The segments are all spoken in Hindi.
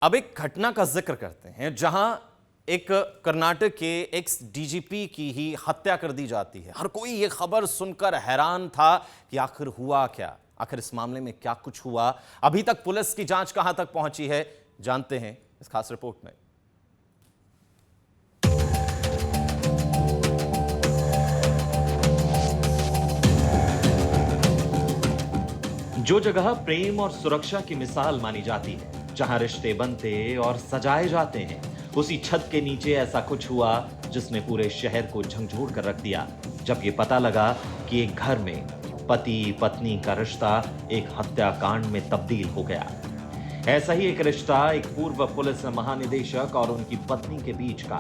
अब एक घटना का जिक्र करते हैं जहां एक कर्नाटक के एक्स डीजीपी की ही हत्या कर दी जाती है। हर कोई ये खबर सुनकर हैरान था कि आखिर हुआ क्या, आखिर इस मामले में क्या कुछ हुआ। अभी तक पुलिस की जांच कहां तक पहुंची है, जानते हैं इस खास रिपोर्ट में। जो जगह प्रेम और सुरक्षा की मिसाल मानी जाती है, जहां रिश्ते बनते और सजाए जाते हैं, उसी छत के नीचे ऐसा कुछ हुआ जिसने पूरे शहर को झंझोड़ कर रख दिया। जब ये पता लगा कि एक घर में पति पत्नी का रिश्ता एक हत्याकांड में तब्दील हो गया। ऐसा ही एक रिश्ता एक पूर्व पुलिस महानिदेशक और उनकी पत्नी के बीच का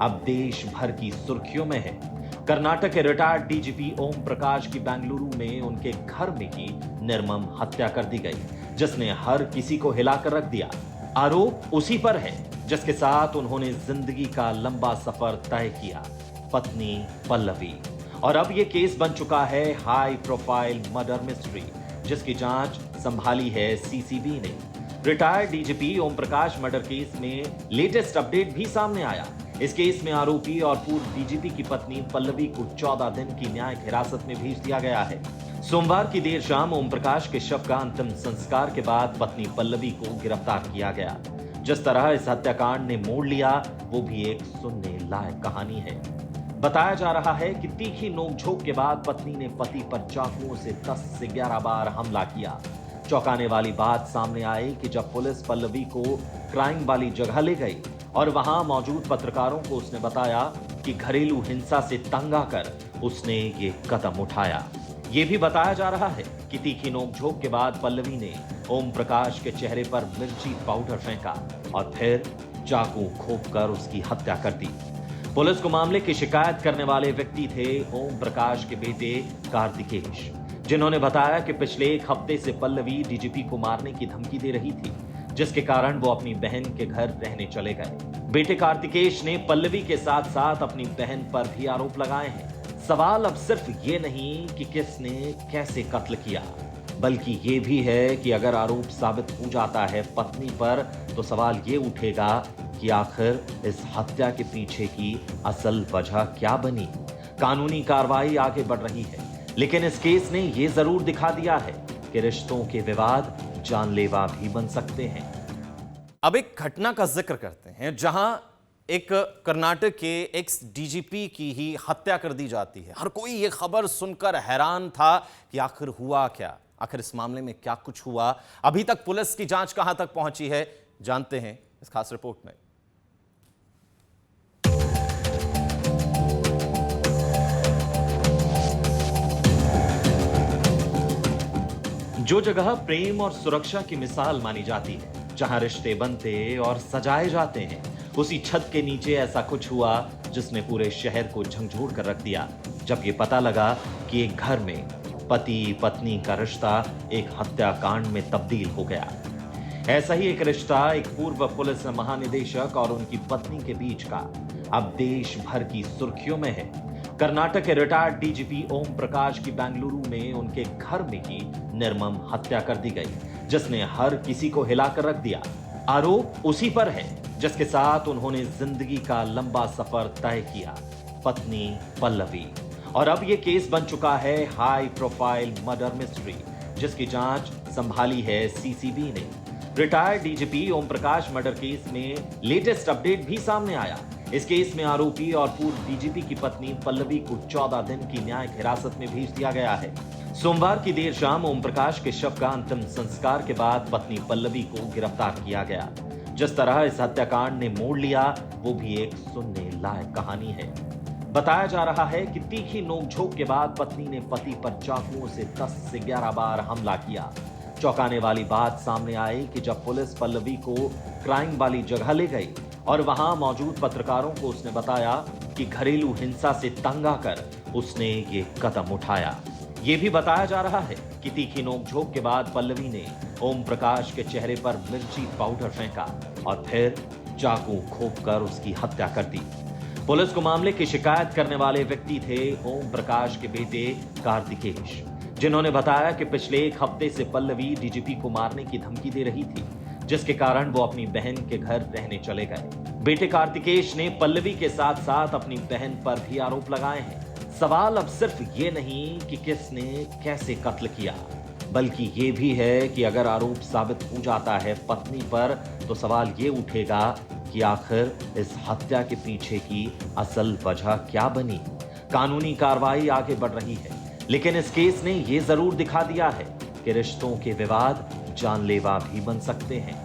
अब देश भर की सुर्खियों में है। कर्नाटक के रिटायर्ड डीजीपी ओम प्रकाश की बेंगलुरु में उनके घर में ही निर्मम हत्या कर दी गई, जिसने हर किसी को हिलाकर रख दिया। आरोप उसी पर है जिसके साथ उन्होंने जिंदगी का लंबा सफर तय किया, पत्नी पल्लवी। और अब यह केस बन चुका है हाई प्रोफाइल मर्डर मिस्ट्री, जिसकी जांच संभाली है सीसीबी ने। Retired DGP Om Prakash murder case में लेटेस्ट अपडेट भी सामने आया। इस केस में आरोपी और पूर्व डीजीपी की पत्नी पल्लवी को 14 दिन की न्यायिक हिरासत में भेज दिया गया है। सोमवार की देर शाम ओम प्रकाश के शव का अंतिम संस्कार के बाद पत्नी पल्लवी को गिरफ्तार किया गया। जिस तरह इस हत्याकांड ने मोड़ लिया, वो भी एक सुनने लायक कहानी है। बताया जा रहा है कि तीखी नोकझोंक के बाद पत्नी ने पति पर चाकुओं से 10 से 11 बार हमला किया। चौंकाने वाली बात सामने आई कि जब पुलिस पल्लवी को क्राइम वाली जगह ले गई और वहां मौजूद पत्रकारों को उसने बताया कि घरेलू हिंसा से तंग आकर उसने ये कदम उठाया। ये भी बताया जा रहा है कि तीखी नोकझोंक के बाद पल्लवी ने ओम प्रकाश के चेहरे पर मिर्ची पाउडर फेंका और फिर चाकू घोंपकर उसकी हत्या कर दी। पुलिस को मामले की शिकायत करने वाले व्यक्ति थे ओम प्रकाश के बेटे कार्तिकेश, जिन्होंने बताया कि पिछले एक हफ्ते से पल्लवी डीजीपी को मारने की धमकी दे रही थी, जिसके कारण वो अपनी बहन के घर रहने चले गए। बेटे कार्तिकेश ने पल्लवी के साथ साथ अपनी बहन पर भी आरोप लगाए हैं। सवाल अब सिर्फ ये नहीं कि किसने कैसे कत्ल किया, बल्कि ये भी है कि अगर आरोप साबित हो जाता है पत्नी पर, तो सवाल ये उठेगा कि आखिर इस हत्या के पीछे की असल वजह क्या बनी। कानूनी कार्रवाई आगे बढ़ रही है, लेकिन इस केस ने यह जरूर दिखा दिया है कि रिश्तों के विवाद जानलेवा भी बन सकते हैं। अब एक घटना का जिक्र करते हैं जहां एक कर्नाटक के एक्स डीजीपी की ही हत्या कर दी जाती है। हर कोई ये खबर सुनकर हैरान था कि आखिर हुआ क्या, आखिर इस मामले में क्या कुछ हुआ। अभी तक पुलिस की जांच कहां तक पहुंची है, जानते हैं इस खास रिपोर्ट में। जो जगह प्रेम और सुरक्षा की मिसाल मानी जाती है, जहां रिश्ते बनते और सजाए जाते हैं, उसी छत के नीचे ऐसा कुछ हुआ जिसने पूरे शहर को झंझोड़ कर रख दिया। जब ये पता लगा कि एक घर में पति पत्नी का रिश्ता एक हत्याकांड में तब्दील हो गया। ऐसा ही एक रिश्ता एक पूर्व पुलिस महानिदेशक और उनकी पत्नी के बीच का अब देश भर की सुर्खियों में है। कर्नाटक के रिटायर्ड डीजीपी ओम प्रकाश की बेंगलुरु में उनके घर में ही निर्मम हत्या कर दी गई, जिसने हर किसी को हिलाकर रख दिया। आरोप उसी पर है जिसके साथ उन्होंने जिंदगी का लंबा सफर तय किया, पत्नी पल्लवी। और अब यह केस बन चुका है हाई प्रोफाइल मर्डर मिस्ट्री, जिसकी जांच संभाली है सीसीबी ने। Retired DGP Om Prakash murder case में लेटेस्ट अपडेट भी सामने आया। इस केस में आरोपी और पूर्व डीजीपी की पत्नी पल्लवी को 14 दिन की न्यायिक हिरासत में भेज दिया गया है। सोमवार की देर शाम ओम प्रकाश के शव का अंतिम संस्कार के बाद पत्नी पल्लवी को गिरफ्तार किया गया। जिस तरह इस हत्याकांड ने मोड़ लिया, वो भी एक सुनने लायक कहानी है। बताया जा रहा है कि तीखी नोकझोंक के बाद पत्नी ने पति पर चाकुओं से 10 से 11 बार हमला किया। चौंकाने वाली बात सामने आई कि जब पुलिस पल्लवी को क्राइम वाली जगह ले गई और वहां मौजूद पत्रकारों को उसने बताया कि घरेलू हिंसा से तंग आकर उसने ये कदम उठाया। ये भी बताया जा रहा है कि तीखी नोकझोंक के बाद पल्लवी ने ओम प्रकाश के चेहरे पर मिर्ची पाउडर फेंका और फिर चाकू घोंपकर उसकी हत्या कर दी। पुलिस को मामले की शिकायत करने वाले व्यक्ति थे ओम प्रकाश के बेटे कार्तिकेश, जिन्होंने बताया कि पिछले एक हफ्ते से पल्लवी डीजीपी को मारने की धमकी दे रही थी, जिसके कारण वो अपनी बहन के घर रहने चले गए। बेटे कार्तिकेश ने पल्लवी के साथ साथ अपनी बहन पर भी आरोप लगाए हैं। सवाल अब सिर्फ ये नहीं कि किसने कैसे कत्ल किया, बल्कि ये भी है कि अगर आरोप साबित हो जाता है पत्नी पर, तो सवाल ये उठेगा कि आखिर इस हत्या के पीछे की असल वजह क्या बनी। कानूनी कार्रवाई आगे बढ़ रही है, लेकिन इस केस ने यह जरूर दिखा दिया है कि रिश्तों के विवाद जानलेवा भी बन सकते हैं।